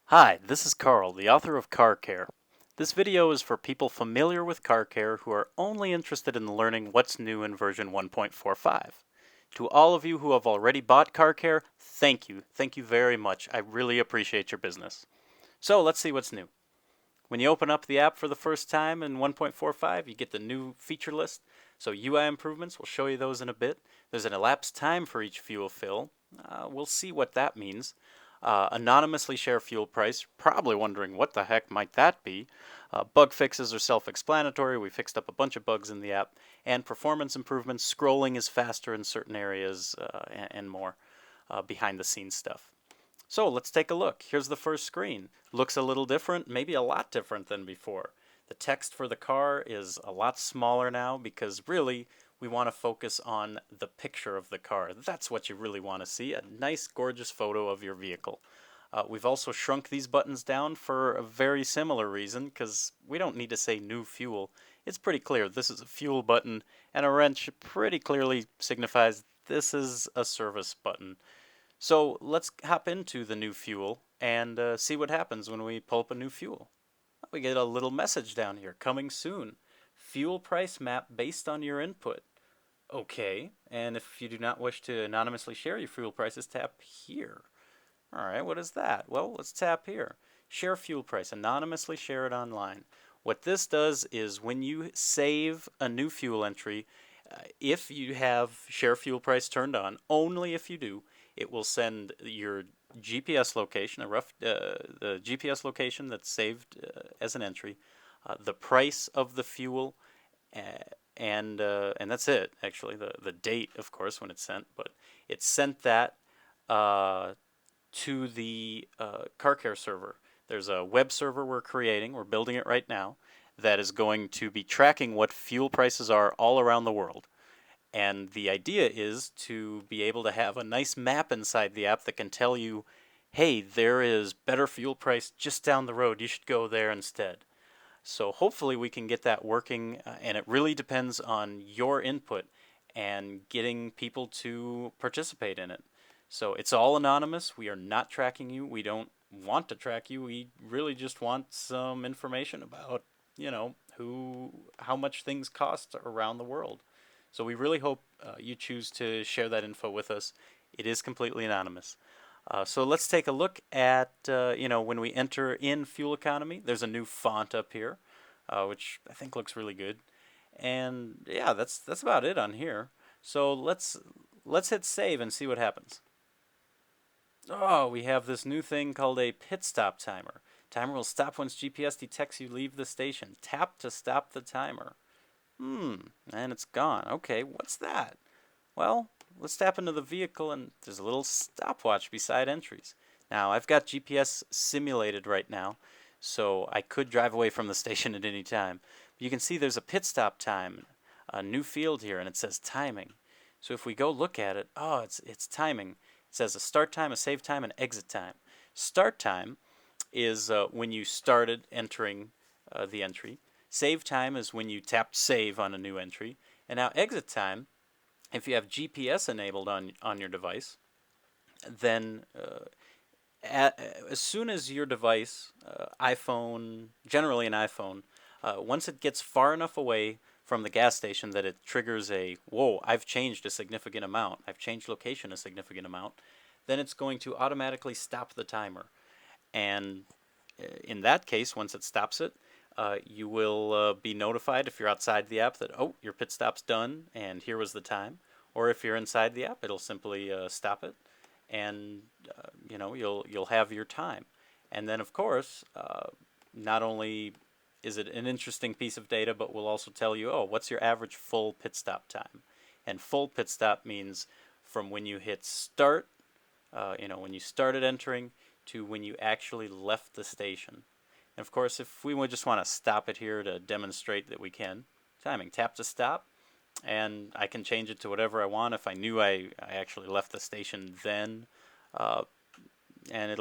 Hi, this is Carl, the author of Car Care. This video is for people familiar with car care who are only interested in learning what's new in version 1.45. To all of you who have already bought car care, thank you. Thank you very much. I really appreciate your business. So let's see what's new. When you open up the app for the first time in 1.45, you get the new feature list. So UI improvements, we'll show you those in a bit. There's an elapsed time for each fuel fill. We'll see what that means. Anonymously share fuel price, probably wondering what the heck might that be. Bug fixes are self-explanatory. We fixed up a bunch of bugs in the app. And performance improvements, scrolling is faster in certain areas and more behind the scenes stuff. So let's take a look. Here's the first screen. Looks a little different, maybe a lot different than before. The text for the car is a lot smaller now because really we want to focus on the picture of the car. That's what you really want to see, a nice gorgeous photo of your vehicle. We've also shrunk these buttons down for a very similar reason because we don't need to say new fuel. It's pretty clear this is a fuel button, and a wrench pretty clearly signifies this is a service button. So let's hop into the new fuel and see what happens when we pull up a new fuel. We get a little message down here, coming soon. Fuel price map based on your input. Okay, and if you do not wish to anonymously share your fuel prices, tap here. All right, what is that? Well, let's tap here. Share fuel price, anonymously share it online. What this does is when you save a new fuel entry, if you have share fuel price turned on, only if you do, it will send your GPS location, the GPS location that's saved as an entry, the price of the fuel, uh, and that's it. Actually, the date, of course, when it's sent, but it sent that uh, to the car care server. There's a web server we're creating. We're building it right now that is going to be tracking what fuel prices are all around the world. And the idea is to be able to have a nice map inside the app that can tell you, hey, there is better fuel price just down the road. You should go there instead. So hopefully we can get that working, and it really depends on your input and getting people to participate in it. So it's all anonymous. We are not tracking you. We don't want to track you. We really just want some information about, how much things cost around the world. So we really hope you choose to share that info with us. It is completely anonymous. So let's take a look at, when we enter in fuel economy, there's a new font up here, which I think looks really good. And yeah, that's about it on here. So let's hit save and see what happens. Oh, we have this new thing called a pit stop timer. Timer will stop once GPS detects you leave the station. Tap to stop the timer. And it's gone. Okay, what's that? Well, let's tap into the vehicle and there's a little stopwatch beside entries. Now, I've got GPS simulated right now, so I could drive away from the station at any time. But you can see there's a pit stop time, a new field here, and it says timing. So if we go look at it, oh, it's timing. It says a start time, a save time, and exit time. Start time is when you started entering the entry. Save time is when you tapped save on a new entry. And now exit time, if you have GPS enabled on your device, then as soon as your device, iPhone, generally an iPhone, once it gets far enough away from the gas station that it triggers a, whoa, I've changed a significant amount, I've changed location a significant amount, then it's going to automatically stop the timer. And in that case, once it stops it, you will be notified if you're outside the app that, oh, your pit stop's done and here was the time. Or if you're inside the app, it'll simply stop it, and you'll have your time. And then of course, not only is it an interesting piece of data, but we'll also tell you, oh, what's your average full pit stop time? And full pit stop means from when you hit start, when you started entering to when you actually left the station. And of course, if we would just want to stop it here to demonstrate that we can, timing, tap to stop, and I can change it to whatever I want. If I knew I actually left the station then, uh, and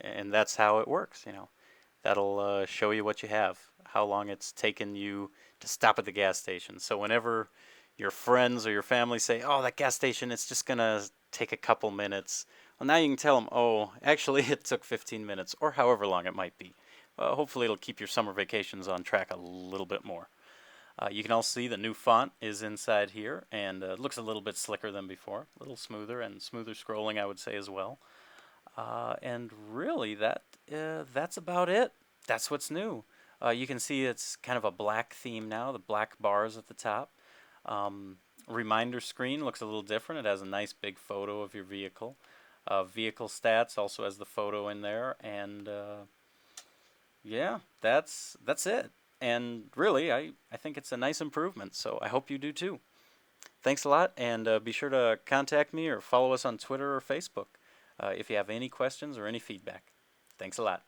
and that's how it works. That'll show you what you have, how long it's taken you to stop at the gas station. So whenever your friends or your family say, "Oh, that gas station, it's just gonna take a couple minutes," Well, now you can tell them, oh, actually it took 15 minutes, or however long it might be. Hopefully it'll keep your summer vacations on track a little bit more. You can also see the new font is inside here, and looks a little bit slicker than before, a little smoother, and smoother scrolling, I would say, as well. And really, that's about it. That's what's new. You can see it's kind of a black theme now, the black bars at the top. Reminder screen looks a little different. It has a nice big photo of your vehicle. Vehicle stats also has the photo in there, and yeah, that's it. And really, I think it's a nice improvement, so I hope you do too. Thanks a lot, and be sure to contact me or follow us on Twitter or Facebook if you have any questions or any feedback. Thanks a lot.